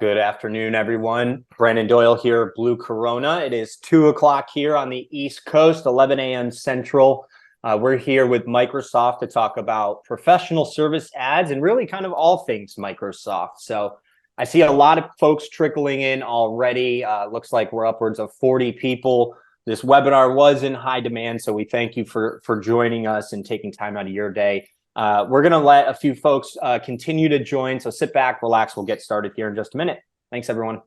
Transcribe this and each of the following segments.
Good afternoon, everyone. Brandon Doyle here, Blue Corona. It is 2 o'clock here on the East Coast, 11 a.m. Central. We're here with Microsoft to talk about professional service ads and really kind of all things Microsoft. So I see a lot of folks trickling in already. Looks like we're upwards of 40 people. This webinar was in high demand, so we thank you for joining us and taking time out of your day. We're going to let a few folks continue to join, so sit back, relax. We'll get started here in just a minute. Thanks, everyone.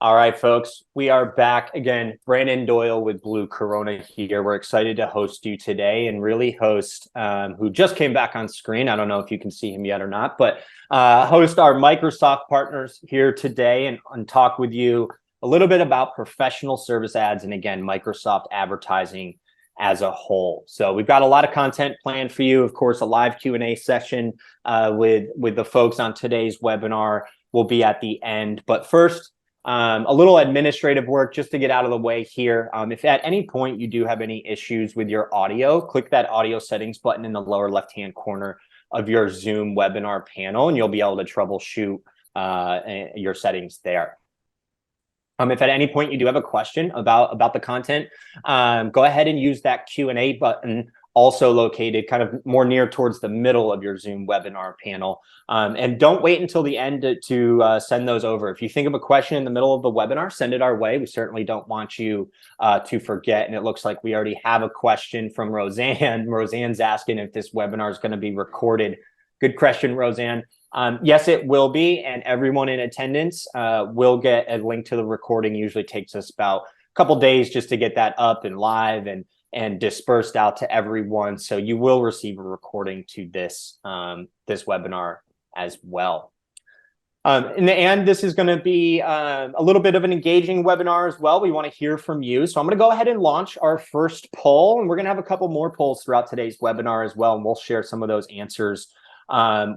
All right, folks, we are back again. Brandon Doyle with Blue Corona here. We're excited to host you today and really host who just came back on screen. I don't know if you can see him yet or not, but host our Microsoft partners here today and talk with you a little bit about professional service ads and, again, Microsoft advertising as a whole. So we've got a lot of content planned for you. Of course, a live Q&A session with the folks on today's webinar will be at the end. But first, a little administrative work just to get out of the way here. If at any point you do have any issues with your audio, click that audio settings button in the lower left-hand corner of your Zoom webinar panel, and you'll be able to troubleshoot your settings there. If at any point you do have a question about the content, go ahead and use that Q&A button, also located kind of more near towards the middle of your Zoom webinar panel. And don't wait until the end to send those over. If you think of a question in the middle of the webinar, send it our way. We certainly don't want you to forget. And it looks like we already have a question from Roseanne. Roseanne's asking if this webinar is going to be recorded. Good question, Roseanne. Yes, it will be, and everyone in attendance will get a link to the recording. Usually takes us about a couple days just to get that up and live and dispersed out to everyone. So you will receive a recording to this this webinar as well. In the end, this is going to be a little bit of an engaging webinar as well. We want to hear from you. So I'm going to go ahead and launch our first poll, and we're going to have a couple more polls throughout today's webinar as well, and we'll share some of those answers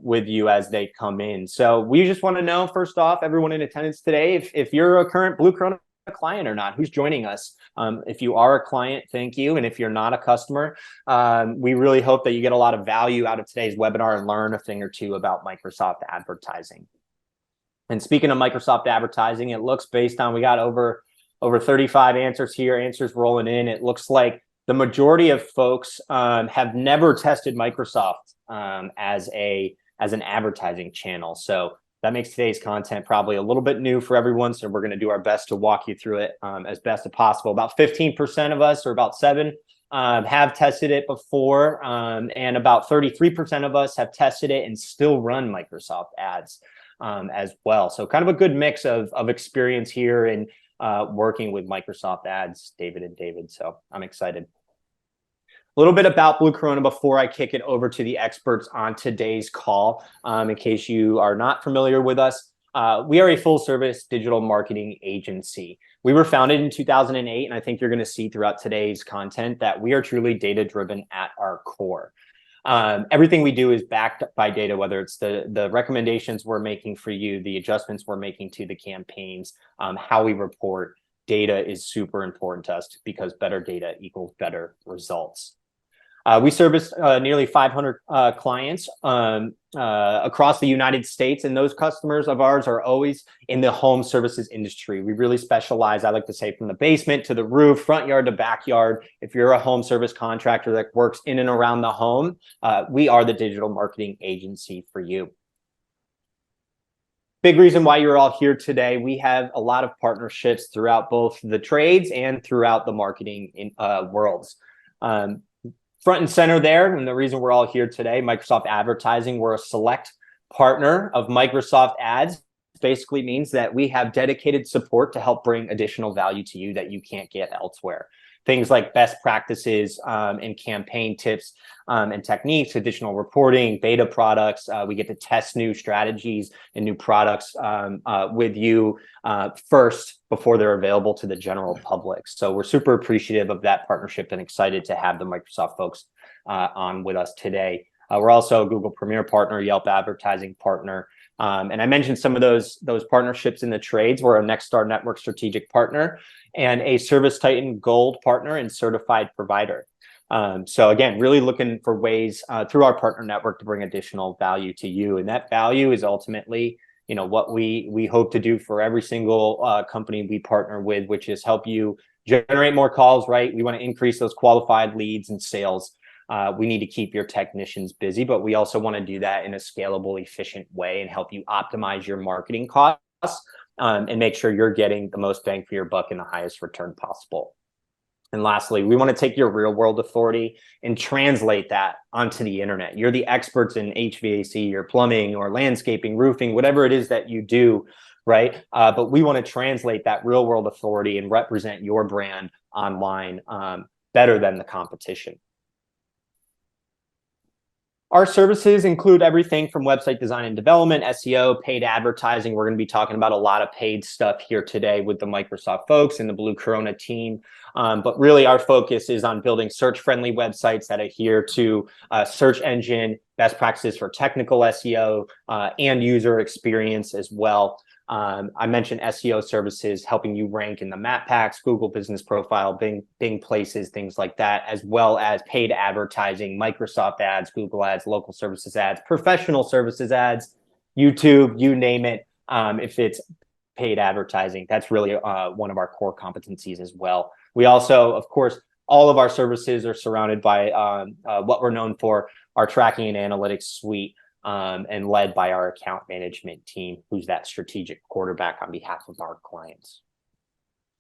with you as they come in. So we just want to know, first off, everyone in attendance today, if you're a current Blue Corona client or not, who's joining us. If you are a client, thank you. And if you're not a customer, we really hope that you get a lot of value out of today's webinar and learn a thing or two about Microsoft advertising. And speaking of Microsoft advertising, it looks, based on, we got over 35 answers here, answers rolling in. It looks like the majority of folks have never tested Microsoft as an advertising channel. So that makes today's content probably a little bit new for everyone. So we're going to do our best to walk you through it as best as possible. About 15% of us, or about 7, have tested it before. And about 33% of us have tested it and still run Microsoft ads as well. So kind of a good mix of experience here in working with Microsoft ads, David and David. So I'm excited. A little bit about Blue Corona before I kick it over to the experts on today's call. In case you are not familiar with us, we are a full-service digital marketing agency. We were founded in 2008, and I think you're going to see throughout today's content that we are truly data-driven at our core. Everything we do is backed by data, whether it's the recommendations we're making for you, the adjustments we're making to the campaigns, how we report. Data is super important to us because better data equals better results. We service nearly 500 clients across the United States, and those customers of ours are always in the home services industry. We really specialize, I like to say, from the basement to the roof, front yard to backyard. If you're a home service contractor that works in and around the home, we are the digital marketing agency for you. Big reason why you're all here today, we have a lot of partnerships throughout both the trades and throughout the marketing worlds. Front and center there, and the reason we're all here today, Microsoft Advertising, we're a select partner of Microsoft Ads. Basically means that we have dedicated support to help bring additional value to you that you can't get elsewhere. things like best practices and campaign tips and techniques, additional reporting, beta products. We get to test new strategies and new products with you first before they're available to the general public. So we're super appreciative of that partnership and excited to have the Microsoft folks on with us today. We're also a Google Premier partner, Yelp advertising partner. And I mentioned some of those partnerships in the trades. We're a Nexstar Network strategic partner and a Service Titan Gold partner and certified provider. So again, really looking for ways through our partner network to bring additional value to you. And that value is ultimately, you know, what we hope to do for every single company we partner with, which is help you generate more calls, right? We want to increase those qualified leads and sales. We need to keep your technicians busy, but we also want to do that in a scalable, efficient way and help you optimize your marketing costs and make sure you're getting the most bang for your buck and the highest return possible. And lastly, we want to take your real world authority and translate that onto the internet. You're the experts in HVAC or plumbing or landscaping, roofing, whatever it is that you do, right? But we want to translate that real world authority and represent your brand online better than the competition. Our services include everything from website design and development, SEO, paid advertising. We're going to be talking about a lot of paid stuff here today with the Microsoft folks and the Blue Corona team. But really our focus is on building search-friendly websites that adhere to search engine best practices for technical SEO and user experience as well. I mentioned SEO services helping you rank in the map packs, Google Business Profile, Bing Places, things like that, as well as paid advertising, Microsoft ads, Google ads, local services ads, professional services ads, YouTube, you name it. If it's paid advertising, that's really one of our core competencies as well. We also, of course, all of our services are surrounded by what we're known for, our tracking and analytics suite. And led by our account management team, who's that strategic quarterback on behalf of our clients.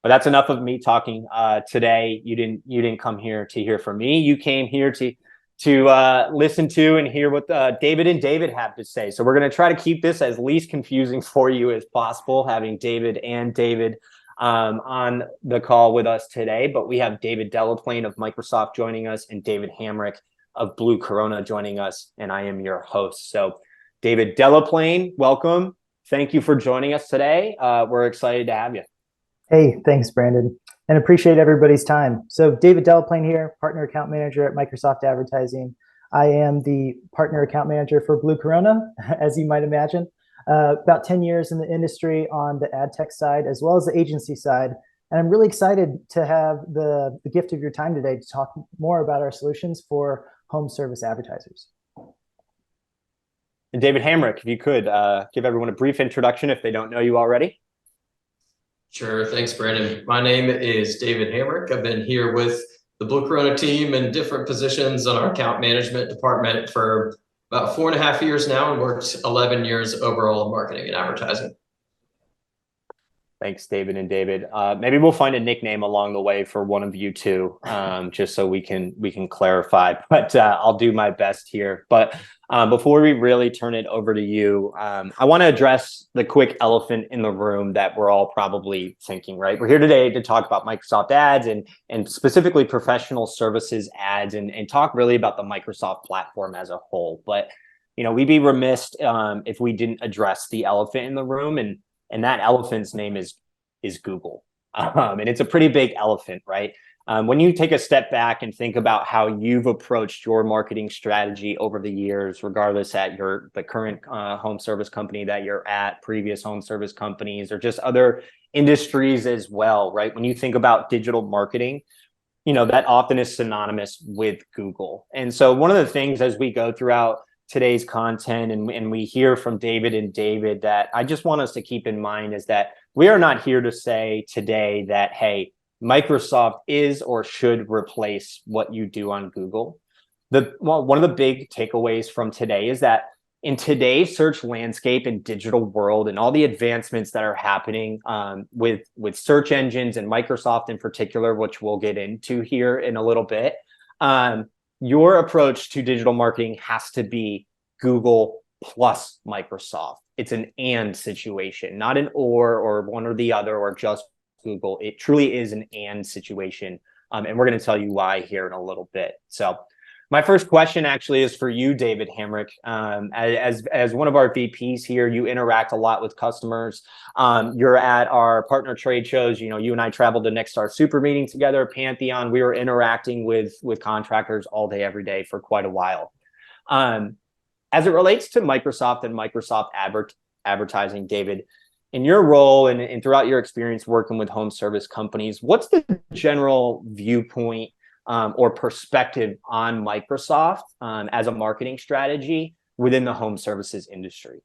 But that's enough of me talking today. You didn't come here to hear from me. You came here to listen to and hear what David and David have to say. So we're going to try to keep this as least confusing for you as possible, having David and David on the call with us today. But we have David Delaplane of Microsoft joining us and David Hamrick of Blue Corona joining us, and I am your host. So David Delaplane, welcome. Thank you for joining us today. We're excited to have you. Hey, thanks, Brandon, and appreciate everybody's time. So David Delaplane here, partner account manager at Microsoft Advertising. I am the partner account manager for Blue Corona, as you might imagine. About 10 years in the industry on the ad tech side, as well as the agency side. And I'm really excited to have the gift of your time today to talk more about our solutions for home service advertisers. And David Hamrick, if you could give everyone a brief introduction if they don't know you already. Sure, thanks, Brandon. My name is David Hamrick. I've been here with the Blue Corona team in different positions on our account management department for about 4.5 years now and worked 11 years overall in marketing and advertising. Thanks, David and David. Maybe we'll find a nickname along the way for one of you two, just so we can clarify. But I'll do my best here. But before we really turn it over to you, I want to address the quick elephant in the room that we're all probably thinking. Right, we're here today to talk about Microsoft ads and specifically professional services ads, and talk really about the Microsoft platform as a whole. But you know, we'd be remiss if we didn't address the elephant in the room, and that elephant's name is Google. And it's a pretty big elephant, right? When you take a step back and think about how you've approached your marketing strategy over the years, regardless at the current home service company that you're at, previous home service companies, or just other industries as well, right? When you think about digital marketing, you know, that often is synonymous with Google. And so one of the things as we go throughout today's content and we hear from David and David that I just want us to keep in mind is that we are not here to say today that, hey, Microsoft is or should replace what you do on Google. One of the big takeaways from today is that in today's search landscape and digital world and all the advancements that are happening with search engines and Microsoft in particular, which we'll get into here in a little bit, your approach to digital marketing has to be Google plus Microsoft. It's an and situation, not an or one or the other or just Google. It truly is an and situation And we're going to tell you why here in a little bit. So my first question actually is for you, David Hamrick. As one of our VPs here, you interact a lot with customers. You're at our partner trade shows. You know, you and I traveled to Next Star Super Meeting together, Pantheon. We were interacting with contractors all day, every day for quite a while. As it relates to Microsoft and Microsoft advertising, David, in your role and throughout your experience working with home service companies, what's the general viewpoint or perspective on Microsoft as a marketing strategy within the home services industry?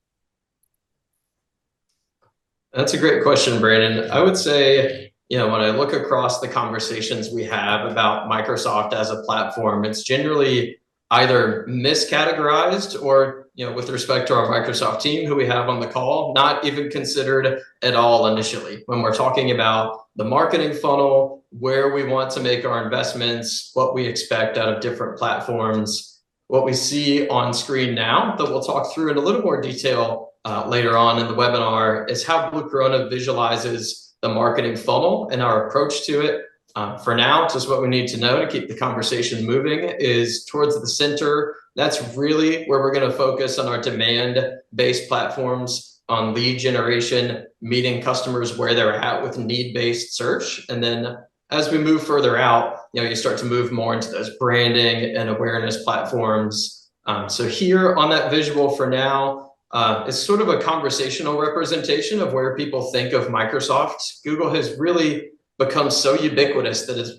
That's a great question, Brandon. I would say, you know, when I look across the conversations we have about Microsoft as a platform, it's generally either miscategorized or, you know, with respect to our Microsoft team who we have on the call, not even considered at all initially. When we're talking about the marketing funnel, where we want to make our investments, what we expect out of different platforms, what we see on screen now that we'll talk through in a little more detail later on in the webinar is how Blue Corona visualizes the marketing funnel and our approach to it. For now, just what we need to know to keep the conversation moving is towards the center. That's really where we're going to focus on our demand-based platforms, on lead generation, meeting customers where they're at with need-based search. And then as we move further out, you know, you start to move more into those branding and awareness platforms. So here on that visual for now, it's sort of a conversational representation of where people think of Microsoft. Google has really become so ubiquitous that it's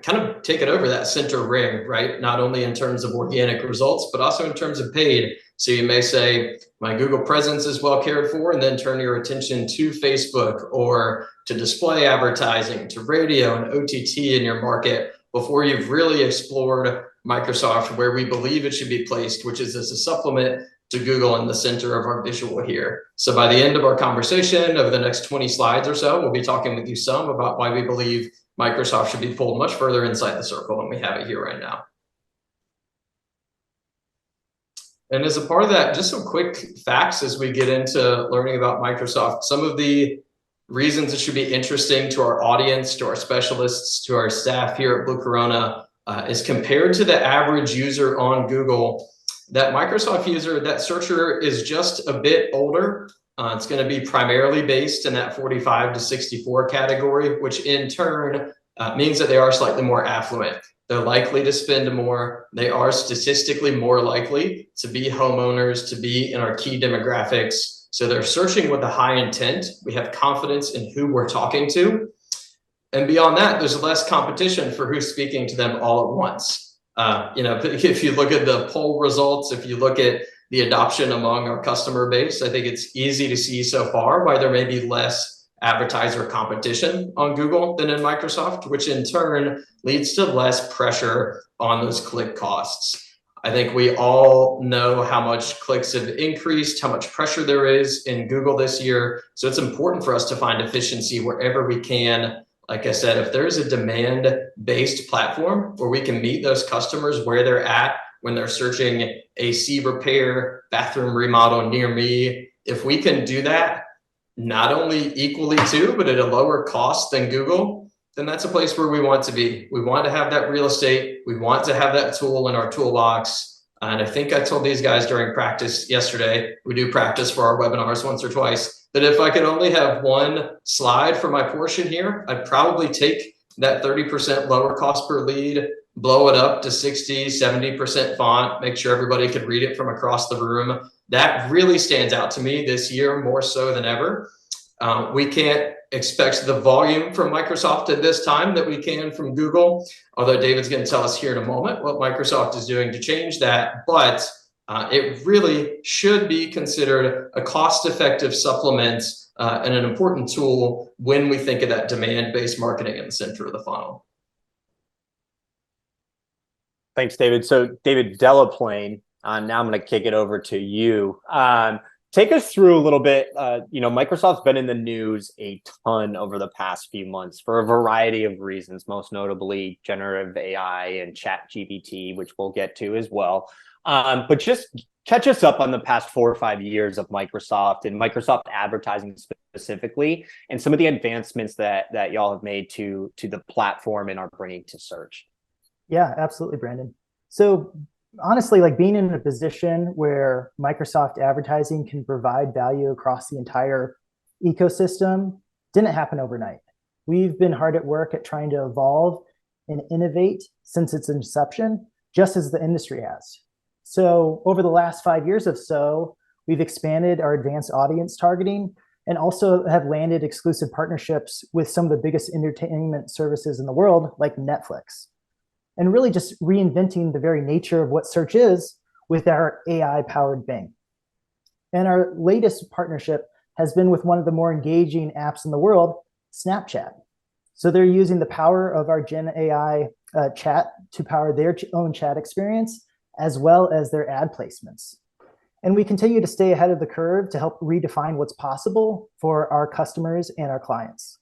kind of taken over that center ring, right? Not only in terms of organic results, but also in terms of paid. So you may say, my Google presence is well cared for, and then turn your attention to Facebook or to display advertising, to radio and OTT in your market before you've really explored Microsoft where we believe it should be placed, which is as a supplement to Google in the center of our visual here. So by the end of our conversation, over the next 20 slides or so, we'll be talking with you some about why we believe Microsoft should be pulled much further inside the circle than we have it here right now. And as a part of that, just some quick facts as we get into learning about Microsoft. Some of the reasons it should be interesting to our audience, to our specialists, to our staff here at Blue Corona is compared to the average user on Google. That Microsoft user, that searcher is just a bit older. It's going to be primarily based in that 45 to 64 category, which in turn means that they are slightly more affluent. They're likely to spend more. They are statistically more likely to be homeowners, to be in our key demographics. So they're searching with a high intent. We have confidence in who we're talking to. And beyond that, there's less competition for who's speaking to them all at once. You know, if you look at the poll results, if you look at the adoption among our customer base, I think it's easy to see so far why there may be less advertiser competition on Google than in Microsoft, which in turn leads to less pressure on those click costs. I think we all know how much clicks have increased, how much pressure there is in Google this year. So it's important for us to find efficiency wherever we can. Like I said, if there's a demand-based platform where we can meet those customers where they're at when they're searching AC repair, bathroom remodel near me, if we can do that, not only equally to, but at a lower cost than Google, then that's a place where we want to be. We want to have that real estate. We want to have that tool in our toolbox. And I think I told these guys during practice yesterday, we do practice for our webinars once or twice, that if I could only have one slide for my portion here, I'd probably take that 30% lower cost per lead, blow it up to 60, 70% font, make sure everybody could read it from across the room. That really stands out to me this year more so than ever. We can't expect the volume from Microsoft at this time that we can from Google, although David's going to tell us here in a moment what Microsoft is doing to change that. But it really should be considered a cost-effective supplement and an important tool when we think of that demand-based marketing in the center of the funnel. Thanks, David. So David Delaplane, now I'm going to kick it over to you. Take us through a little bit. You know, Microsoft's been in the news a ton over the past few months for a variety of reasons, most notably generative AI and Chat GPT, which we'll get to as well. But just catch us up on the past 4 or 5 years of Microsoft and Microsoft advertising specifically, and some of the advancements that y'all have made to the platform and are bringing to search. Yeah, absolutely, Brandon. So honestly, like being in a position where Microsoft advertising can provide value across the entire ecosystem didn't happen overnight. We've been hard at work at trying to evolve and innovate since its inception, just as the industry has. So over the last 5 years or so, we've expanded our advanced audience targeting and also have landed exclusive partnerships with some of the biggest entertainment services in the world, like Netflix. And really just reinventing the very nature of what search is with our AI-powered Bing. And our latest partnership has been with one of the more engaging apps in the world, Snapchat. So they're using the power of our Gen AI chat to power their own chat experience, as well as their ad placements. And we continue to stay ahead of the curve to help redefine what's possible for our customers and our clients.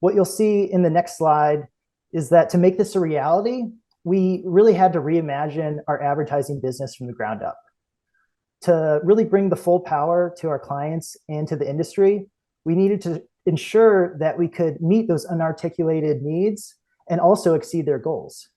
What you'll see in the next slide is that to make this a reality, we really had to reimagine our advertising business from the ground up. To really bring the full power to our clients and to the industry, we needed to ensure that we could meet those unarticulated needs and also exceed their goals.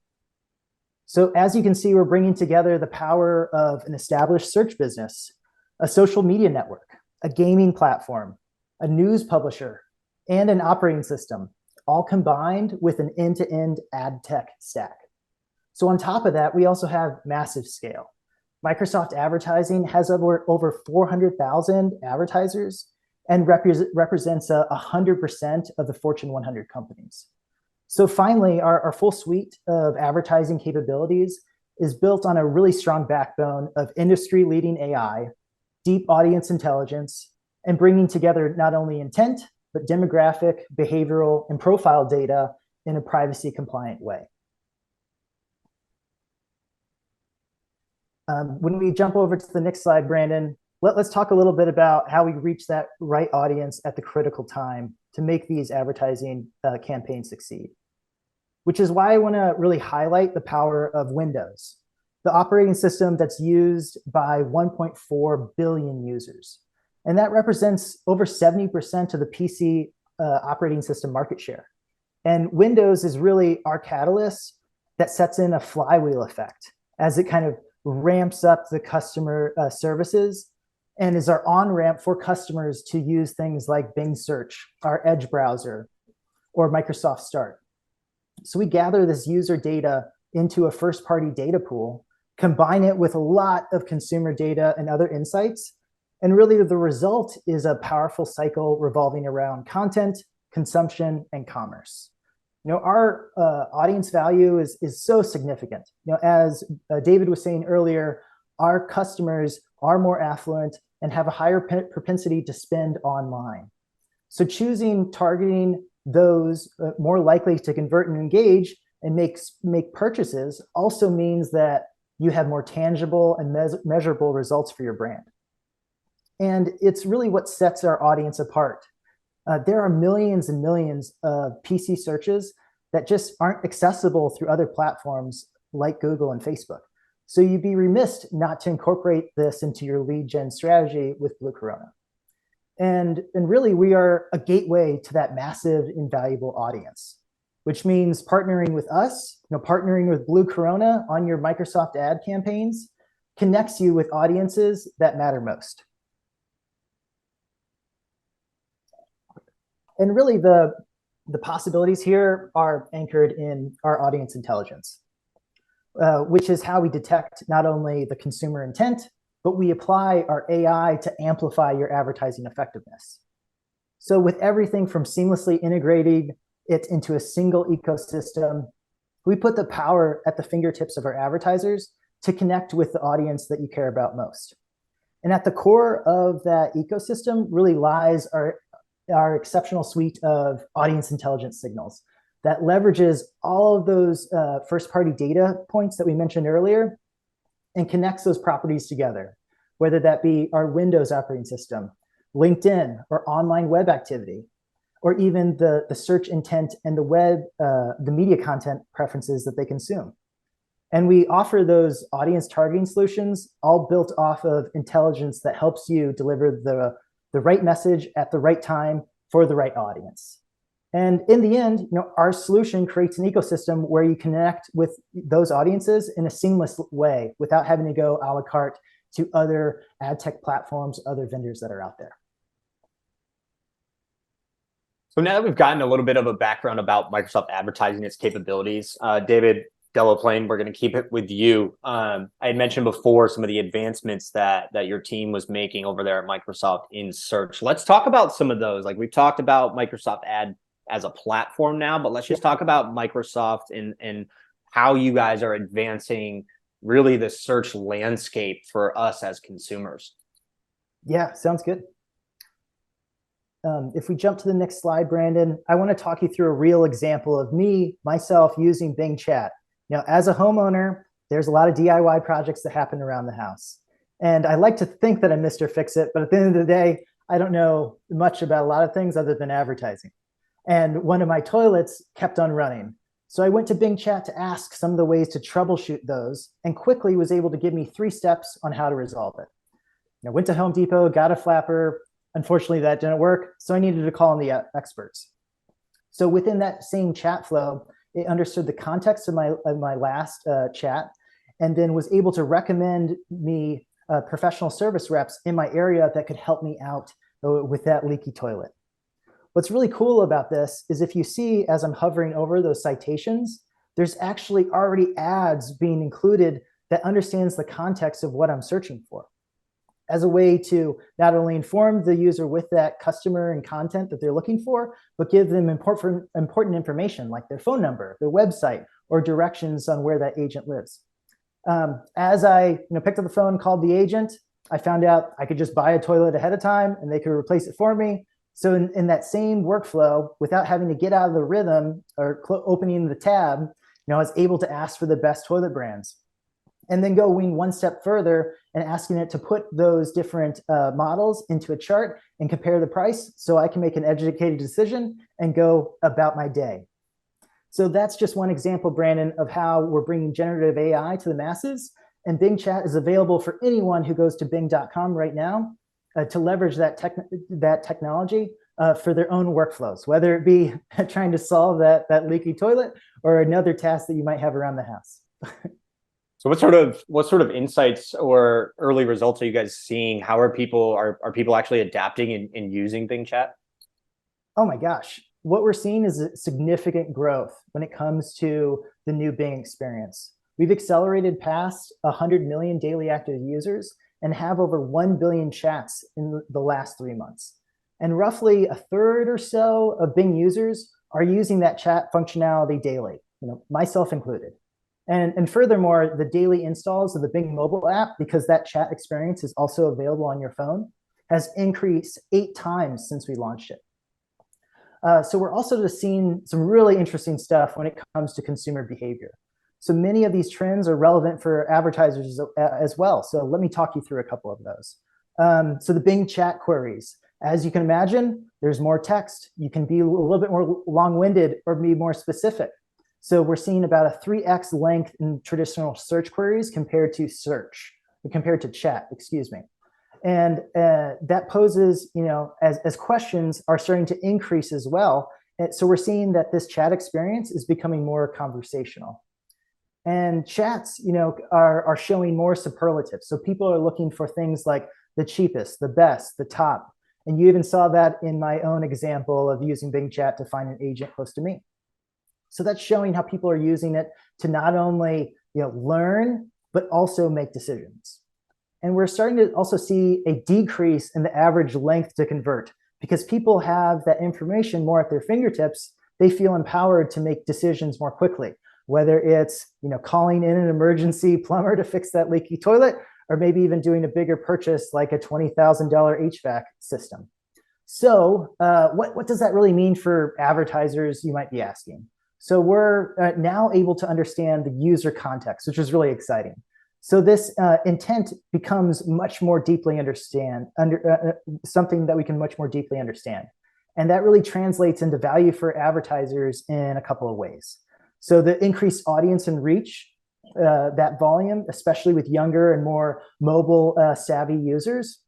So as you can see, we're bringing together the power of an established search business, a social media network, a gaming platform, a news publisher, and an operating system, all combined with an end-to-end ad tech stack. So on top of that, we also have massive scale. Microsoft Advertising has over 400,000 advertisers and represents 100% of the Fortune 100 companies. So finally, our full suite of advertising capabilities is built on a really strong backbone of industry-leading AI, deep audience intelligence, and bringing together not only intent, but demographic, behavioral, and profile data in a privacy-compliant way. When we jump over to the next slide, Brandon, let's talk a little bit about how we reach that right audience at the critical time to make these advertising campaigns succeed. Which is why I want to really highlight the power of Windows, the operating system that's used by 1.4 billion users. And that represents over 70% of the PC operating system market share. And Windows is really our catalyst that sets in a flywheel effect as it kind of ramps up the customer services and is our on-ramp for customers to use things like Bing Search, our Edge browser, or Microsoft Start. So we gather this user data into a first-party data pool, combine it with a lot of consumer data and other insights, and really the result is a powerful cycle revolving around content, consumption, and commerce. You know, our audience value is so significant. You know, as David was saying earlier, our customers are more affluent and have a higher propensity to spend online. So choosing targeting those more likely to convert and engage and make purchases also means that you have more tangible and measurable results for your brand. And it's really what sets our audience apart. There are millions and millions of PC searches that just aren't accessible through other platforms like Google and Facebook. So you'd be remiss not to incorporate this into your lead gen strategy with Blue Corona. And really, we are a gateway to that massive, invaluable audience, which means partnering with us, partnering with Blue Corona on your Microsoft ad campaigns connects you with audiences that matter most. And really, the possibilities here are anchored in our audience intelligence, which is how we detect not only the consumer intent, but we apply our AI to amplify your advertising effectiveness. So with everything from seamlessly integrating it into a single ecosystem, we put the power at the fingertips of our advertisers to connect with the audience that you care about most. And at the core of that ecosystem really lies our exceptional suite of audience intelligence signals that leverages all of those first-party data points that we mentioned earlier and connects those properties together, whether that be our Windows operating system, LinkedIn, or online web activity, or even the search intent and the web, the media content preferences that they consume. And we offer those audience targeting solutions all built off of intelligence that helps you deliver the right message at the right time for the right audience. And in the end, our solution creates an ecosystem where you connect with those audiences in a seamless way without having to go a la carte to other ad tech platforms, other vendors that are out there. So now that we've gotten a little bit of a background about Microsoft advertising, its capabilities, David Delaplane, we're going to keep it with you. I had mentioned before some of the advancements that your team was making over there at Microsoft in search. Let's talk about some of those. Like, we've talked about Microsoft Ad as a platform now, but let's just talk about Microsoft and how you guys are advancing really the search landscape for us as consumers. Yeah, sounds good. If we jump to the next slide, Brandon, I want to talk you through a real example of myself using Bing Chat. As a homeowner, there's a lot of DIY projects that happen around the house. And I like to think that I'm Mr. Fix-It, but at the end of the day, I don't know much about a lot of things other than advertising. And one of my toilets kept on running. So I went to Bing Chat to ask some of the ways to troubleshoot those, and quickly was able to give me 3 steps on how to resolve it. I went to Home Depot, got a flapper. Unfortunately, that didn't work, so I needed to call on the experts. So within that same chat flow, it understood the context of my last chat, and then was able to recommend me professional service reps in my area that could help me out with that leaky toilet. What's really cool about this is if you see, as I'm hovering over those citations, there's actually already ads being included that understands the context of what I'm searching for, as a way to not only inform the user with that customer and content that they're looking for, but give them important information like their phone number, their website, or directions on where that agent lives. As I picked up the phone, called the agent, I found out I could just buy a toilet ahead of time and they could replace it for me. So in that same workflow, without having to get out of the rhythm or opening the tab, I was able to ask for the best toilet brands. And then going one step further and asking it to put those different models into a chart and compare the price so I can make an educated decision and go about my day. So that's just one example, Brandon, of how we're bringing generative AI to the masses. And Bing Chat is available for anyone who goes to bing.com right now to leverage that technology for their own workflows, whether it be trying to solve that leaky toilet or another task that you might have around the house. So what sort of insights or early results are you guys seeing? How are people actually adapting and using Bing Chat? Oh my gosh. What we're seeing is a significant growth when it comes to the new Bing experience. We've accelerated past 100 million daily active users and have over 1 billion chats in the last 3 months. And roughly a third or so of Bing users are using that chat functionality daily, myself included. And furthermore, the daily installs of the Bing mobile app, because that chat experience is also available on your phone, has increased 8 times since we launched it. So we're also just seeing some really interesting stuff when it comes to consumer behavior. So many of these trends are relevant for advertisers as well. So let me talk you through a couple of those. So the Bing chat queries, as you can imagine, there's more text. You can be a little bit more long-winded or be more specific. So we're seeing about a 3x length in traditional search queries compared to chat, excuse me. And that poses, as questions are starting to increase as well. And so we're seeing that this chat experience is becoming more conversational. And chats, are showing more superlatives. So people are looking for things like the cheapest, the best, the top. And you even saw that in my own example of using Bing Chat to find an agent close to me. So that's showing how people are using it to not only learn, but also make decisions. And we're starting to also see a decrease in the average length to convert because people have that information more at their fingertips. They feel empowered to make decisions more quickly, whether it's calling in an emergency plumber to fix that leaky toilet, or maybe even doing a bigger purchase like a $20,000 HVAC system. So what does that really mean for advertisers, you might be asking? So we're now able to understand the user context, which is really exciting. So this intent becomes much more deeply something that we can much more deeply understand. And that really translates into value for advertisers in a couple of ways. So the increased audience and reach that volume, especially with younger and more mobile savvy users.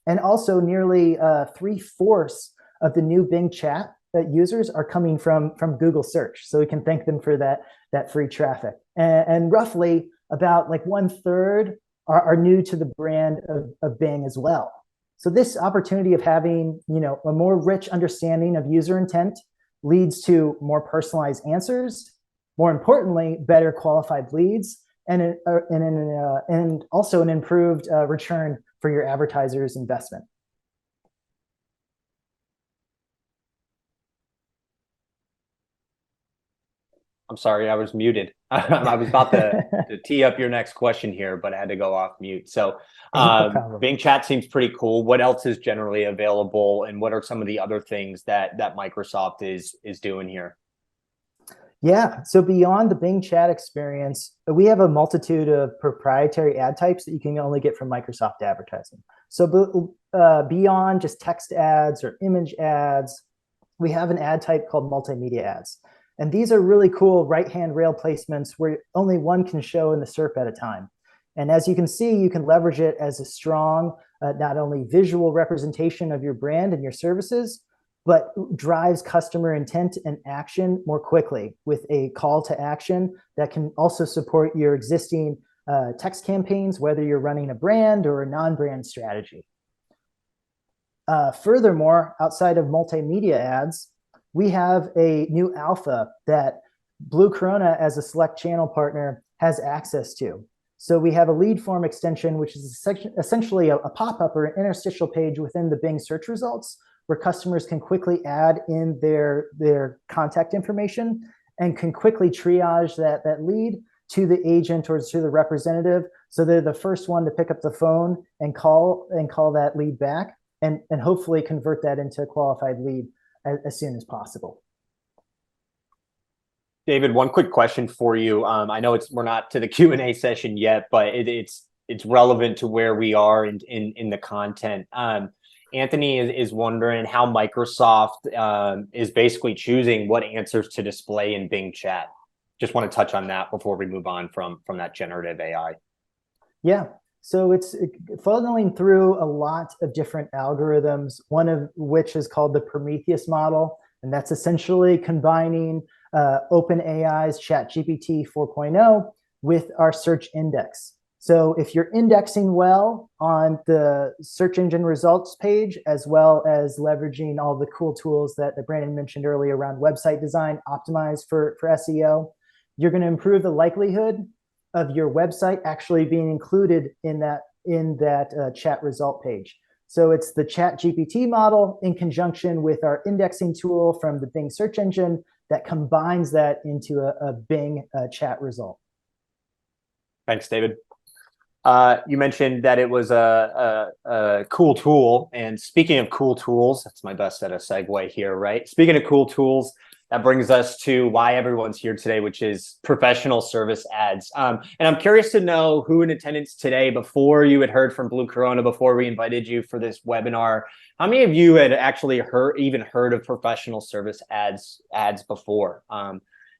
And also nearly 3/4 of the new Bing Chat users are coming from Google search. So we can thank them for that free traffic. And roughly about like 1/3 are new to the brand of Bing as well. So this opportunity of having, a more rich understanding of user intent leads to more personalized answers, more importantly, better qualified leads, and also an improved return for your advertisers' investment. I'm sorry, I was muted. I was about to tee up your next question here, but I had to go off mute. So No Bing Chat seems pretty cool. What else is generally available, and what are some of the other things that Microsoft is doing here? Yeah, so beyond the Bing Chat experience, we have a multitude of proprietary ad types that you can only get from Microsoft Advertising. So beyond just text ads or image ads, we have an ad type called multimedia ads. And these are really cool right-hand rail placements where only one can show in the SERP at a time. And as you can see, you can leverage it as a strong, not only visual representation of your brand and your services, but drives customer intent and action more quickly with a call to action that can also support your existing text campaigns, whether you're running a brand or a non-brand strategy. Furthermore, outside of multimedia ads, we have a new alpha that Blue Corona, as a select channel partner, has access to. So we have a lead form extension, which is essentially a pop-up or an interstitial page within the Bing search results, where customers can quickly add in their contact information and can quickly triage that lead to the agent or to the representative. So they're the first one to pick up the phone and call that lead back and hopefully convert that into a qualified lead as soon as possible. David, one quick question for you. I know we're not to the Q&A session yet, but it's relevant to where we are in the content. Anthony is wondering how Microsoft is basically choosing what answers to display in Bing Chat. Just want to touch on that before we move on from that generative AI. Yeah, so it's funneling through a lot of different algorithms, one of which is called the Prometheus model. And that's essentially combining OpenAI's Chat GPT 4.0 with our search index. So if you're indexing well on the search engine results page, as well as leveraging all the cool tools that Brandon mentioned earlier around website design optimized for SEO, you're going to improve the likelihood of your website actually being included in that chat result page. So it's the Chat GPT model in conjunction with our indexing tool from the Bing search engine that combines that into a Bing chat result. Thanks, David. You mentioned that it was a cool tool. And speaking of cool tools, that's my best at a segue here, right? Speaking of cool tools, that brings us to why everyone's here today, which is professional service ads. And I'm curious to know who in attendance today, before you had heard from Blue Corona, before we invited you for this webinar, how many of you had actually heard of professional service ads before?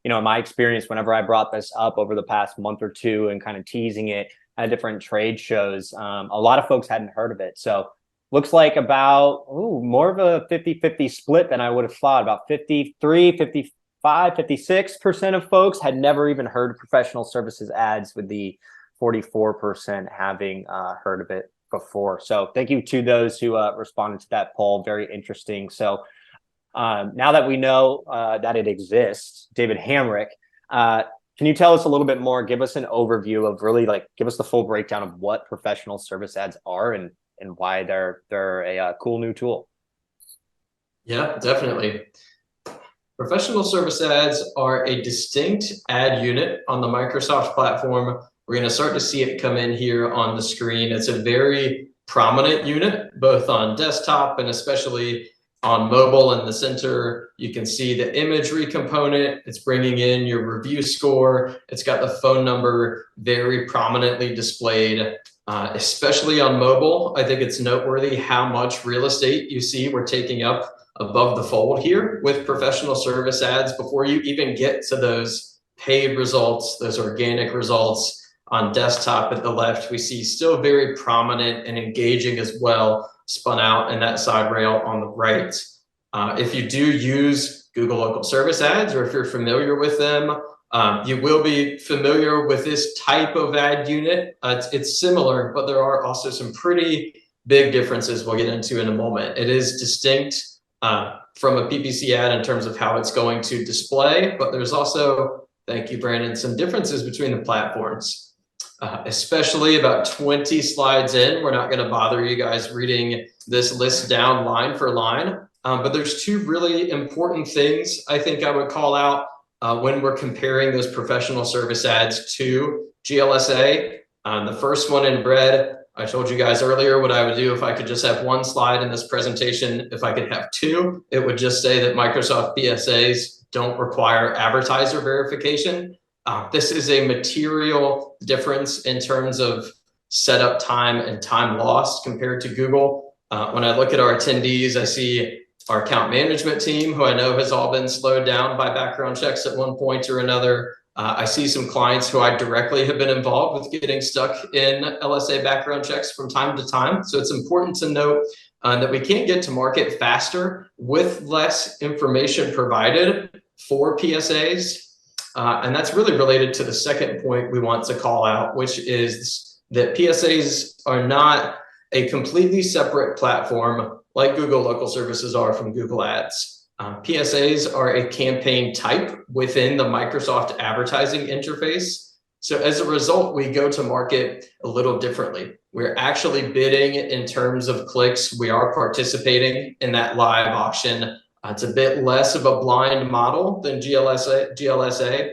In my experience, whenever I brought this up over the past month or two and kind of teasing it at different trade shows, a lot of folks hadn't heard of it. So looks like about more of a 50-50 split than I would have thought. About 53, 55, 56% of folks had never even heard of professional services ads, with the 44% having heard of it before. So thank you to those who responded to that poll. Very interesting. So now that we know that it exists, David Hamrick, can you tell us a little bit more, give us an overview of really, give us the full breakdown of what professional service ads are and why they're a cool new tool? Yeah, definitely. Professional service ads are a distinct ad unit on the Microsoft platform. We're going to start to see it come in here on the screen. It's a very prominent unit, both on desktop and especially on mobile. In the center, you can see the imagery component. It's bringing in your review score. It's got the phone number very prominently displayed. Especially on mobile, I think it's noteworthy how much real estate you see we're taking up above the fold here with professional service ads before you even get to those paid results, those organic results on desktop at the left, we see still very prominent and engaging as well, spun out in that side rail on the right. If you do use Google Local Service Ads, or if you're familiar with them, you will be familiar with this type of ad unit. It's similar, but there are also some pretty big differences we'll get into in a moment. It is distinct from a PPC ad in terms of how it's going to display, but there's also, thank you, Brandon, some differences between the platforms. Especially about 20 slides in. We're not going to bother you guys reading this list down line for line, but there's two really important things I think I would call out when we're comparing those professional service ads to GLSA. The first one in red, I told you guys earlier what I would do if I could just have one slide in this presentation. If I could have two, it would just say that Microsoft PSAs don't require advertiser verification. This is a material difference in terms of setup time and time lost compared to Google. When I look at our attendees, I see our account management team, who I know has all been slowed down by background checks at one point or another. I see some clients who I directly have been involved with getting stuck in LSA background checks from time to time. So it's important to note that we can't get to market faster with less information provided for PSAs. And that's really related to the second point we want to call out, which is that PSAs are not a completely separate platform like Google Local Services are from Google Ads. PSAs are a campaign type within the Microsoft advertising interface. So as a result, we go to market a little differently. We're actually bidding in terms of clicks. We are participating in that live auction. It's a bit less of a blind model than GLSA.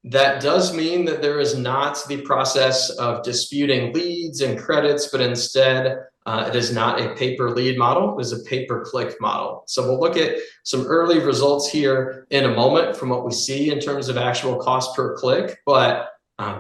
That does mean that there is not the process of disputing leads and credits, but instead it is not a pay-per lead model, it is a pay-per-click model. So we'll look at some early results here in a moment from what we see in terms of actual cost per click, but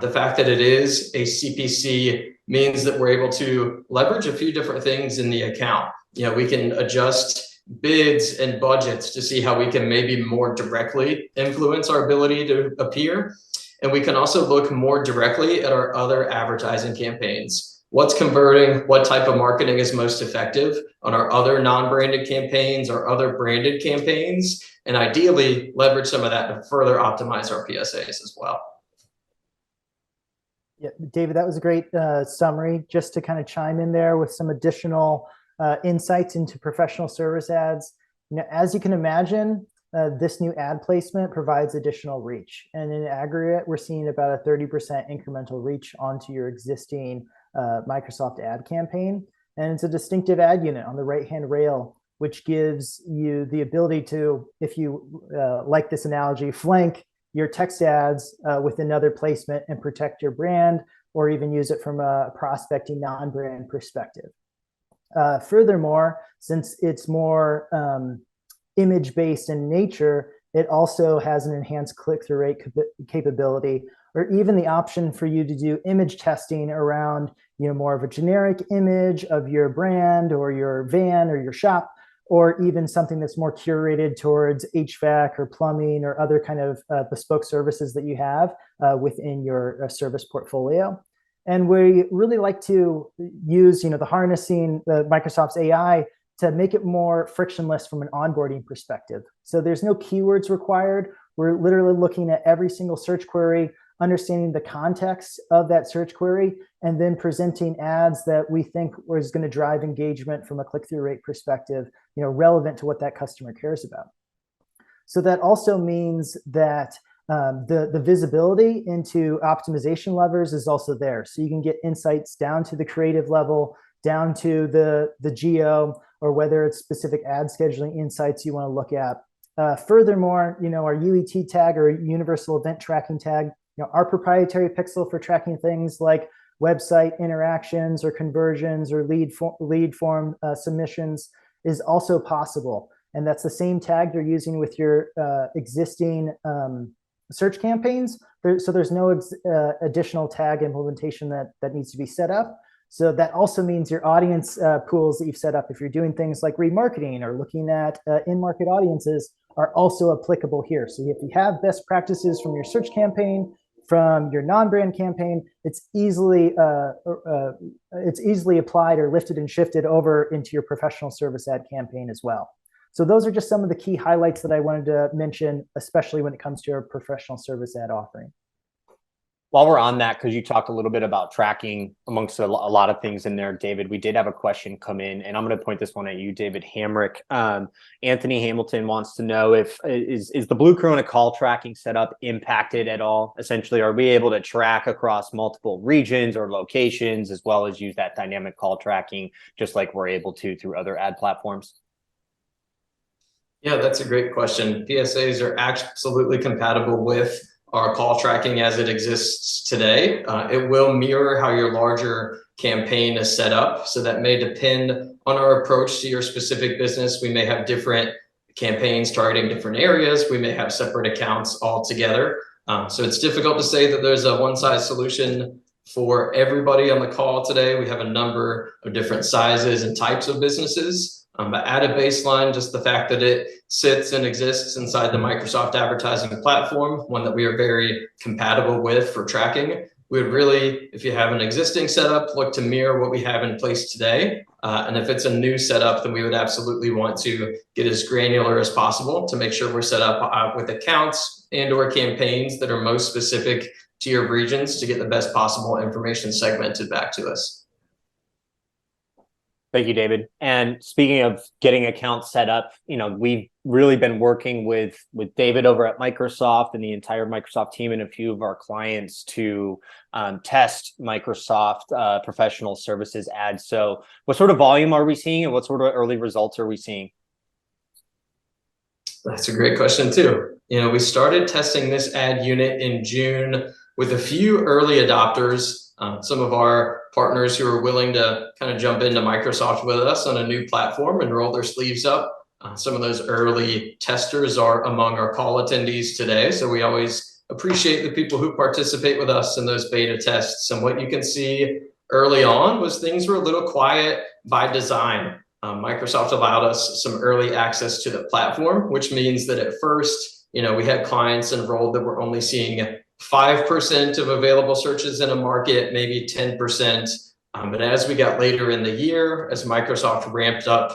the fact that it is a CPC means that we're able to leverage a few different things in the account. You know, we can adjust bids and budgets to see how we can maybe more directly influence our ability to appear. And we can also look more directly at our other advertising campaigns. What's converting, what type of marketing is most effective on our other non-branded campaigns or other branded campaigns, and ideally leverage some of that to further optimize our PSAs as well. Yeah, David, that was a great summary. Just to kind of chime in there with some additional insights into professional service ads. You know, as you can imagine, this new ad placement provides additional reach. And in aggregate, we're seeing about a 30% incremental reach onto your existing Microsoft ad campaign. And it's a distinctive ad unit on the right-hand rail, which gives you the ability to, if you like this analogy, flank your text ads with another placement and protect your brand, or even use it from a prospecting non-brand perspective. Furthermore, since it's more image-based in nature, it also has an enhanced click-through rate capability, or even the option for you to do image testing around, you know, more of a generic image of your brand or your van or your shop, or even something that's more curated towards HVAC or plumbing or other kind of bespoke services that you have within your service portfolio. And we really like to use, you know, the harnessing the Microsoft's AI to make it more frictionless from an onboarding perspective. So there's no keywords required. We're literally looking at every single search query, understanding the context of that search query, and then presenting ads that we think is going to drive engagement from a click-through rate perspective, you know, relevant to what that customer cares about. So that also means that the visibility into optimization levers is also there. So you can get insights down to the creative level, down to the geo, or whether it's specific ad scheduling insights you want to look at. Furthermore, you know, our UET tag or universal event tracking tag, you know, our proprietary pixel for tracking things like website interactions or conversions or lead form submissions is also possible. And that's the same tag they're using with your existing search campaigns. So there's no additional tag implementation that needs to be set up. So that also means your audience pools that you've set up, if you're doing things like remarketing or looking at in-market audiences, are also applicable here. So if you have best practices from your search campaign, from your non-brand campaign, it's easily applied or lifted and shifted over into your professional service ad campaign as well. So those are just some of the key highlights that I wanted to mention, especially when it comes to your professional service ad offering. While we're on that, because you talked a little bit about tracking amongst a lot of things in there, David, we did have a question come in, and I'm going to point this one at you, David Hamrick. Anthony Hamilton wants to know if is the Blue Corona call tracking setup impacted at all? Essentially, are we able to track across multiple regions or locations, as well as use that dynamic call tracking, just like we're able to through other ad platforms? Yeah, that's a great question. PSAs are absolutely compatible with our call tracking as it exists today. It will mirror how your larger campaign is set up. So that may depend on our approach to your specific business. We may have different campaigns targeting different areas. We may have separate accounts altogether. So it's difficult to say that there's a one-size solution for everybody on the call today. We have a number of different sizes and types of businesses. But at a baseline, just the fact that it sits and exists inside the Microsoft advertising platform, one that we are very compatible with for tracking, we would really, if you have an existing setup, look to mirror what we have in place today. And if it's a new setup, then we would absolutely want to get as granular as possible to make sure we're set up with accounts and/or campaigns that are most specific to your regions to get the best possible information segmented back to us. Thank you, David. And speaking of getting accounts set up, we've really been working with David over at Microsoft and the entire Microsoft team and a few of our clients to test Microsoft professional services ads. So what sort of volume are we seeing, and what sort of early results are we seeing? That's a great question too. We started testing this ad unit in June with a few early adopters. Some of our partners who are willing to kind of jump into Microsoft with us on a new platform and roll their sleeves up. Some of those early testers are among our call attendees today. So we always appreciate the people who participate with us in those beta tests. And what you can see early on was things were a little quiet by design. Microsoft allowed us some early access to the platform, which means that at first, we had clients enrolled that were only seeing 5% of available searches in a market, maybe 10%. But as we got later in the year, as Microsoft ramped up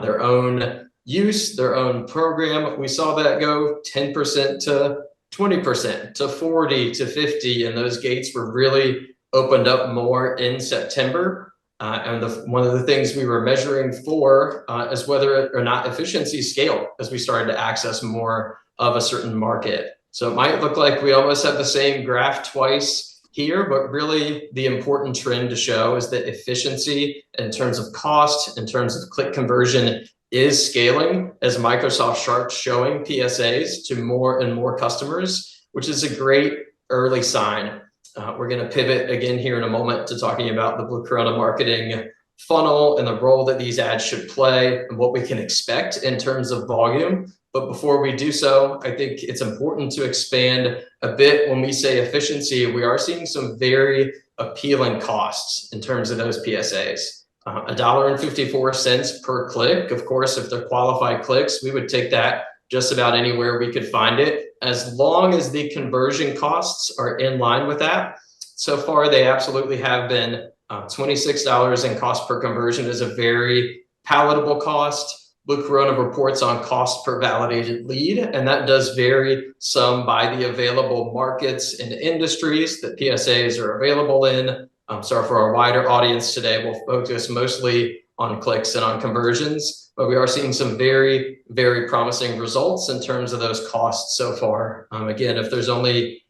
their own use, their own program, we saw that go 10% to 20% to 40 to 50. And those gates were really opened up more in September. And one of the things we were measuring for is whether or not efficiency scaled as we started to access more of a certain market. So it might look like we almost have the same graph twice here, but really the important trend to show is that efficiency in terms of cost, in terms of click conversion, is scaling as Microsoft starts showing PSAs to more and more customers, which is a great early sign. We're going to pivot again here in a moment to talking about the Blue Corona marketing funnel and the role that these ads should play and what we can expect in terms of volume. But before we do so, I think it's important to expand a bit. When we say efficiency, we are seeing some very appealing costs in terms of those PSAs. $1.54 per click. Of course, if they're qualified clicks, we would take that just about anywhere we could find it, as long as the conversion costs are in line with that. So far, they absolutely have been. $26 in cost per conversion is a very palatable cost. Blue Corona reports on cost per validated lead, and that does vary some by the available markets and industries that PSAs are available in. So for our wider audience today, we'll focus mostly on clicks and on conversions, but we are seeing some very, very promising results in terms of those costs so far. Again, if there's only,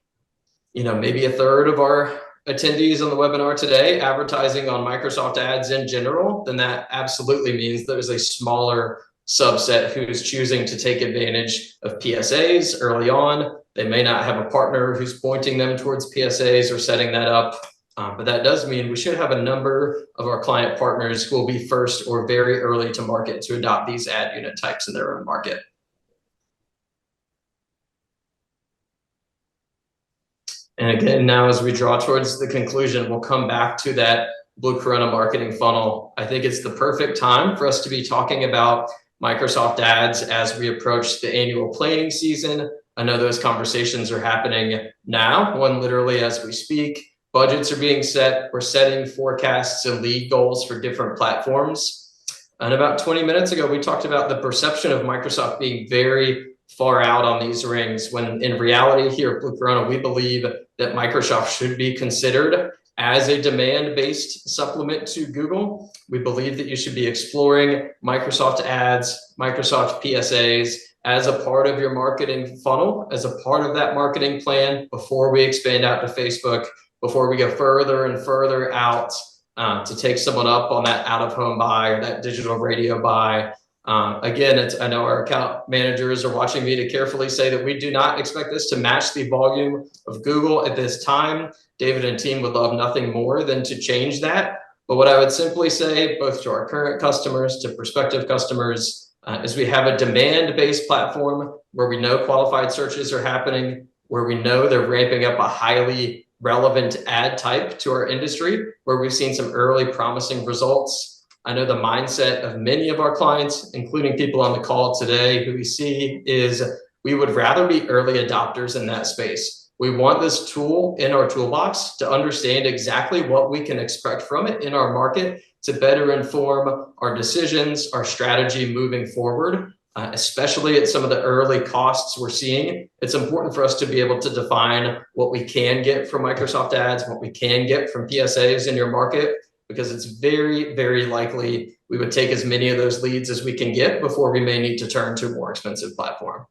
maybe a third of our attendees on the webinar today advertising on Microsoft ads in general, then that absolutely means there's a smaller subset who's choosing to take advantage of PSAs early on. They may not have a partner who's pointing them towards PSAs or setting that up. But that does mean we should have a number of our client partners who will be first or very early to market to adopt these ad unit types in their own market. And again, now as we draw towards the conclusion, we'll come back to that Blue Corona marketing funnel. I think it's the perfect time for us to be talking about Microsoft Ads as we approach the annual planning season. I know those conversations are happening now, when literally as we speak, budgets are being set. We're setting forecasts and lead goals for different platforms. And about 20 minutes ago, we talked about the perception of Microsoft being very far out on these rings, when in reality here at Blue Corona, we believe that Microsoft should be considered as a demand-based supplement to Google. We believe that you should be exploring Microsoft Ads, Microsoft PSAs as a part of your marketing funnel, as a part of that marketing plan before we expand out to Facebook, before we go further and further out to take someone up on that out-of-home buy or that digital radio buy. Again, I know our account managers are watching me to carefully say that we do not expect this to match the volume of Google at this time. David and team would love nothing more than to change that. But what I would simply say, both to our current customers, to prospective customers, is we have a demand-based platform where we know qualified searches are happening, where we know they're ramping up a highly relevant ad type to our industry, where we've seen some early promising results. I know the mindset of many of our clients, including people on the call today, who we see is we would rather be early adopters in that space. We want this tool in our toolbox to understand exactly what we can expect from it in our market to better inform our decisions, our strategy moving forward, especially at some of the early costs we're seeing. It's important for us to be able to define what we can get from Microsoft Ads, what we can get from PSAs in your market, because it's very, very likely we would take as many of those leads as we can get before we may need to turn to a more expensive platform.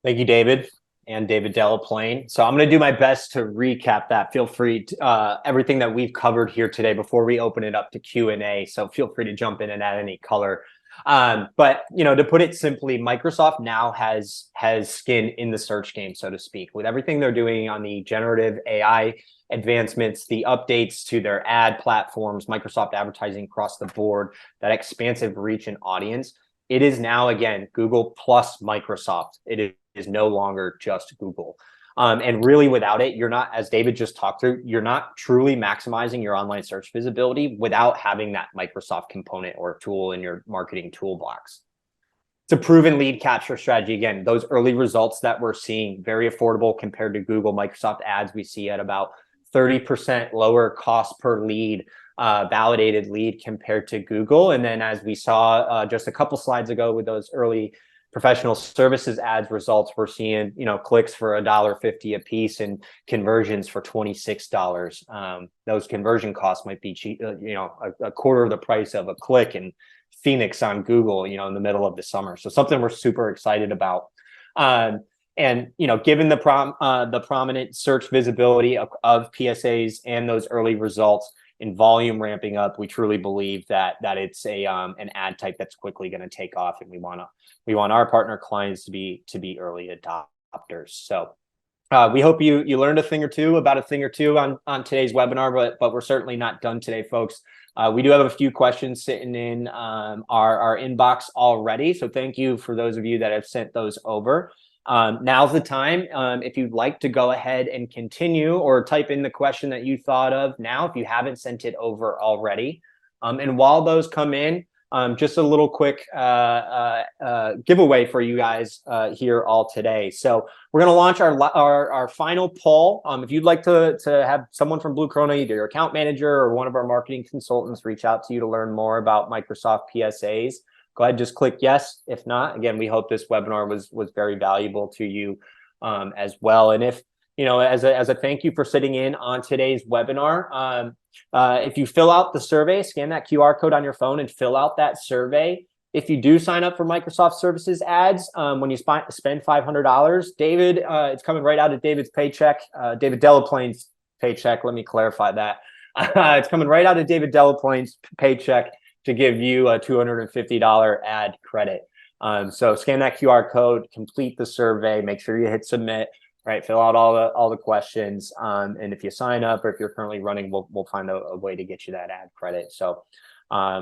Thank you, David and David Delaplane. So I'm going to do my best to recap that. Feel free to, everything that we've covered here today before we open it up to Q&A. So feel free to jump in and add any color. But to put it simply, Microsoft now has skin in the search game, so to speak, with everything they're doing on the generative AI advancements, the updates to their ad platforms, Microsoft advertising across the board, that expansive reach and audience. It is now, again, Google plus Microsoft. It is no longer just Google. And really without it, you're not, as David just talked through, you're not truly maximizing your online search visibility without having that Microsoft component or tool in your marketing toolbox. It's a proven lead capture strategy. Again, those early results that we're seeing, very affordable compared to Google. Microsoft Ads, we see at about 30% lower cost per lead, validated lead compared to Google. And then as we saw just a couple slides ago with those early professional services ads results, we're seeing, clicks for $1.50 a piece and conversions for $26. Those conversion costs might be cheap, a quarter of the price of a click in Phoenix on Google, in the middle of the summer. So something we're super excited about. And given the prominent search visibility of PSAs and those early results in volume ramping up, we truly believe that it's an ad type that's quickly going to take off, and we want our partner clients to be early adopters. So we hope you learned a thing or two on today's webinar, but we're certainly not done today, folks. We do have a few questions sitting in our inbox already, so thank you for those of you that have sent those over. Now's the time. If you'd like to go ahead and continue or type in the question that you thought of now, if you haven't sent it over already. And while those come in, just a little quick giveaway for you guys here all today. So we're going to launch our final poll. If you'd like to have someone from Blue Corona, either your account manager or one of our marketing consultants, reach out to you to learn more about Microsoft PSAs, go ahead, just click yes. If not, again, we hope this webinar was very valuable to you as well. And if, as a thank you for sitting in on today's webinar, if you fill out the survey, scan that QR code on your phone and fill out that survey. If you do sign up for Microsoft Services Ads, when you spend $500, David, it's coming right out of David's paycheck, David Delaplane's paycheck. Let me clarify that. It's coming right out of David Delaplane's paycheck to give you a $250 ad credit. So scan that QR code, complete the survey, make sure you hit submit, right? Fill out all the questions. And if you sign up or if you're currently running, we'll find a way to get you that ad credit. So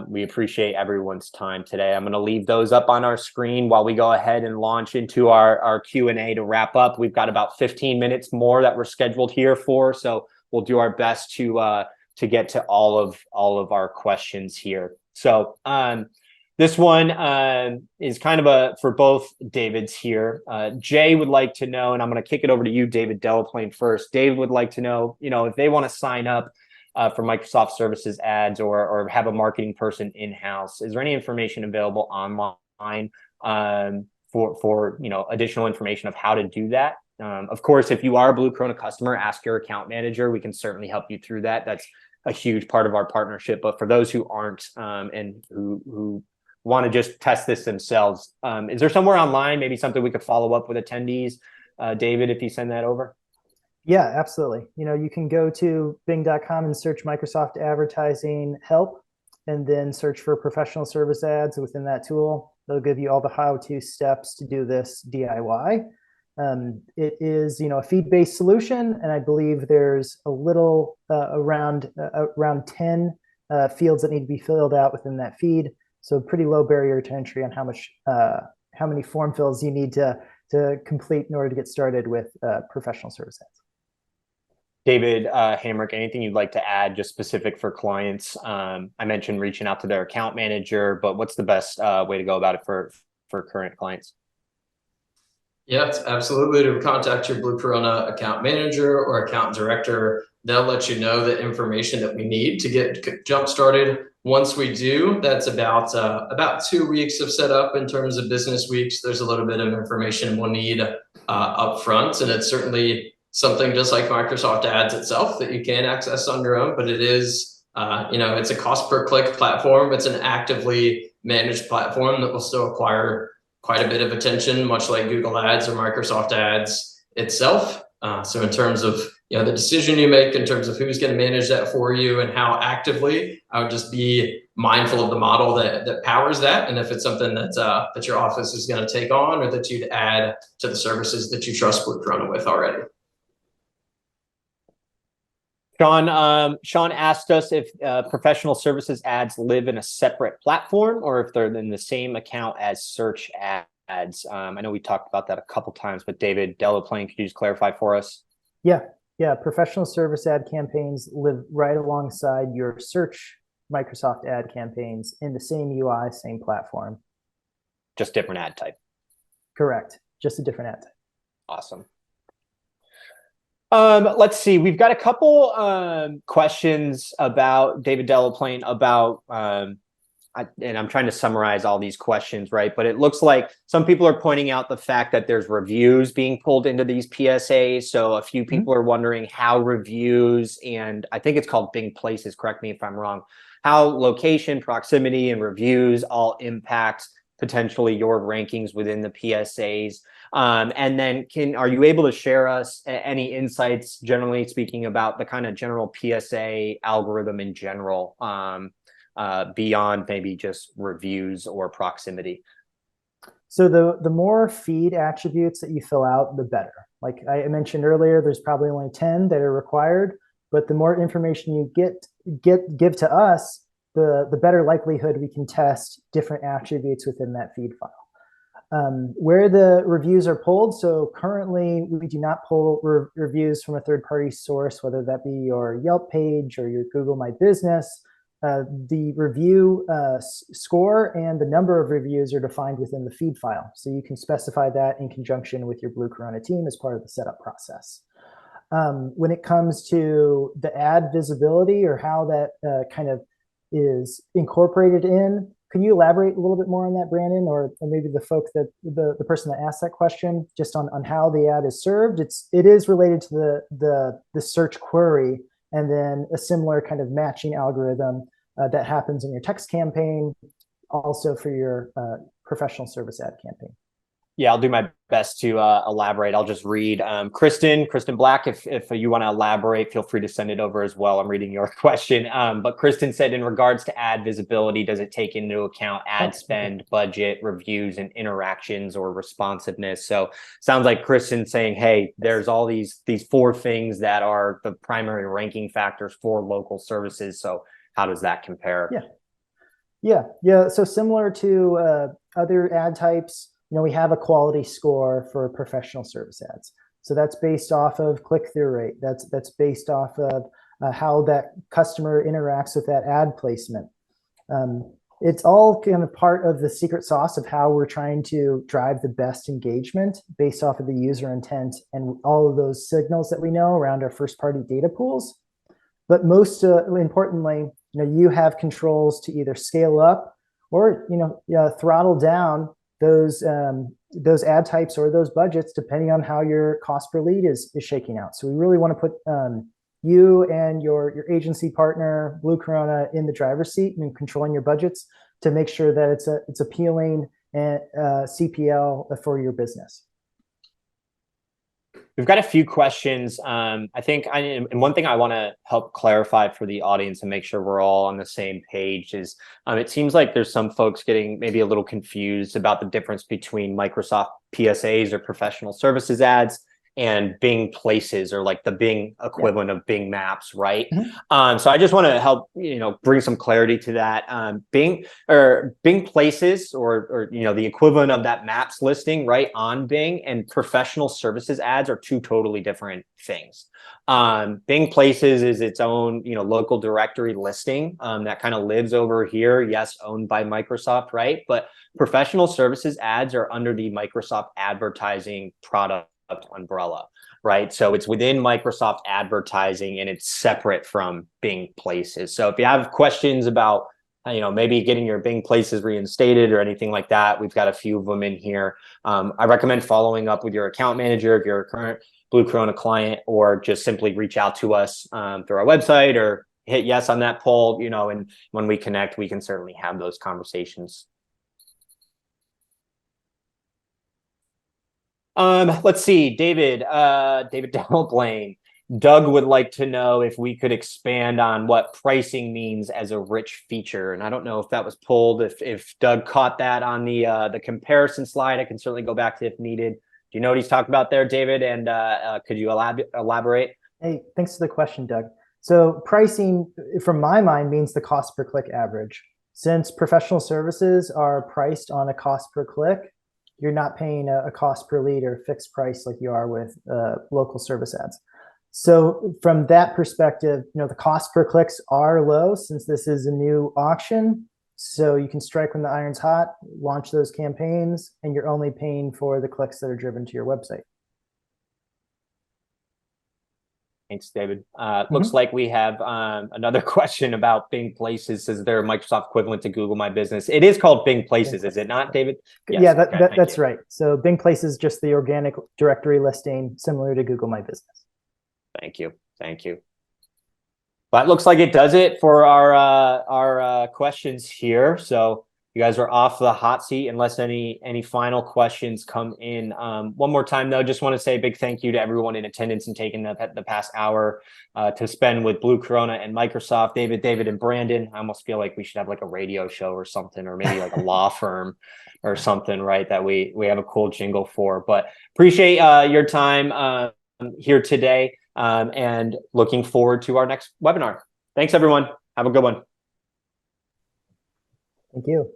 we appreciate everyone's time today. I'm going to leave those up on our screen while we go ahead and launch into our Q&A to wrap up. We've got about 15 minutes more that we're scheduled here for, so we'll do our best to get to all of our questions here. So this one is kind of for both Davids here. Jay would like to know, and I'm going to kick it over to you, David Delaplane first. David would like to know, if they want to sign up for Microsoft Services ads or have a marketing person in-house, is there any information available online for additional information of how to do that? Of course, if you are a Blue Corona customer, ask your account manager. We can certainly help you through that. That's a huge part of our partnership. But for those who aren't and who want to just test this themselves, is there somewhere online, maybe something we could follow up with attendees? David, if you send that over. Yeah, absolutely. You can go to bing.com and search Microsoft Advertising Help, and then search for professional service ads within that tool. They'll give you all the how-to steps to do this DIY. It is, a feed-based solution, and I believe there's a little around 10 fields that need to be filled out within that feed. So pretty low barrier to entry on how many form fills you need to complete in order to get started with professional service ads. David Hamrick, anything you'd like to add just specific for clients? I mentioned reaching out to their account manager, but what's the best way to go about it for current clients? Yeah, it's absolutely to contact your Blue Corona account manager or account director. They'll let you know the information that we need to get jump started. Once we do, that's about 2 weeks of setup in terms of business weeks. There's a little bit of information we'll need up front, and it's certainly something just like Microsoft Ads itself that you can access on your own, but it is, it's a cost per click platform. It's an actively managed platform that will still acquire quite a bit of attention, much like Google Ads or Microsoft Ads itself. So in terms of the decision you make in terms of who's going to manage that for you and how actively, I would just be mindful of the model that powers that, and if it's something that your office is going to take on or that you'd add to the services that you trust Blue Corona with already. Sean asked us if professional services ads live in a separate platform or if they're in the same account as search ads. I know we talked about that a couple times, but David Delaplane, could you just clarify for us? Yeah. Professional service ad campaigns live right alongside your search Microsoft ad campaigns in the same UI, same platform. Just different ad type. Correct. Just a different ad type. Awesome. Let's see. We've got a couple questions about David Delaplane about, and I'm trying to summarize all these questions, right? But it looks like some people are pointing out the fact that there's reviews being pulled into these PSAs. So a few people are wondering how reviews, and I think it's called Bing Places, correct me if I'm wrong, how location, proximity, and reviews all impact potentially your rankings within the PSAs. And then are you able to share us any insights, generally speaking, about the kind of general PSA algorithm in general, beyond maybe just reviews or proximity? So the more feed attributes that you fill out, the better. Like I mentioned earlier, there's probably only 10 that are required, but the more information you give to us, the better likelihood we can test different attributes within that feed file. Where the reviews are pulled, so currently we do not pull reviews from a third-party source, whether that be your Yelp page or your Google My Business. The review score and the number of reviews are defined within the feed file. So you can specify that in conjunction with your Blue Corona team as part of the setup process. When it comes to the ad visibility or how that kind of is incorporated in, can you elaborate a little bit more on that, Brandon, or maybe the folks that the person that asked that question, just on how the ad is served? It is related to the search query, and then a similar kind of matching algorithm that happens in your text campaign, also for your professional service ad campaign. Yeah, I'll do my best to elaborate. I'll just read. Kristen Black, if you want to elaborate, feel free to send it over as well. I'm reading your question. But Kristen said, in regards to ad visibility, does it take into account ad spend, budget, reviews, and interactions or responsiveness? So sounds like Kristen saying, hey, there's all these 4 things that are the primary ranking factors for local services. So how does that compare? Yeah. So similar to other ad types, we have a quality score for professional service ads. So that's based off of click-through rate. That's based off of how that customer interacts with that ad placement. It's all kind of part of the secret sauce of how we're trying to drive the best engagement based off of the user intent and all of those signals that we know around our first party data pools. But most importantly, you have controls to either scale up or throttle down those ad types or those budgets depending on how your cost per lead is shaking out. So we really want to put you and your agency partner, Blue Corona, in the driver's seat and controlling your budgets to make sure that it's appealing and CPL for your business. We've got a few questions. I think, and one thing I want to help clarify for the audience and make sure we're all on the same page is, it seems like there's some folks getting maybe a little confused about the difference between Microsoft PSAs or professional services ads and Bing Places, or like the Bing equivalent of Bing Maps, right? Mm-hmm. So I just want to help bring some clarity to that. Bing Places, or the equivalent of that Maps listing, right, on Bing, and professional services ads are two totally different things. Bing Places is its own local directory listing that kind of lives over here. Yes, owned by Microsoft, right? But professional services ads are under the Microsoft advertising product umbrella, right? So it's within Microsoft advertising and it's separate from Bing Places. So if you have questions about maybe getting your Bing Places reinstated or anything like that, we've got a few of them in here. I recommend following up with your account manager if you're a current Blue Corona client, or just simply reach out to us through our website or hit yes on that poll, and when we connect, we can certainly have those conversations. Let's see, David Delplane. Doug would like to know if we could expand on what pricing means as a rich feature. And I don't know if that was pulled, if Doug caught that on the comparison slide. I can certainly go back to it if needed. Do you know what he's talking about there, David? And could you elaborate? Hey, thanks for the question, Doug. So pricing, from my mind, means the cost per click average. Since professional services are priced on a cost per click, you're not paying a cost per lead or fixed price like you are with local service ads. So from that perspective, the cost per clicks are low since this is a new auction. So you can strike when the iron's hot, launch those campaigns, and you're only paying for the clicks that are driven to your website. Thanks, David. Looks like we have another question about Bing Places. Is there a Microsoft equivalent to Google My Business? It is called Bing Places, is it not, David? Yes, yeah, that's right. So Bing Places is just the organic directory listing, similar to Google My Business. Thank you. But it looks like it does it for our questions here. So you guys are off the hot seat unless any final questions come in. One more time, though, just want to say a big thank you to everyone in attendance and taking the past hour to spend with Blue Corona and Microsoft. David, and Brandon. I almost feel like we should have like a radio show or something, or maybe like a law firm or something, right? That we have a cool jingle for. But appreciate your time here today, and looking forward to our next webinar. Thanks, everyone. Have a good one. Thank you.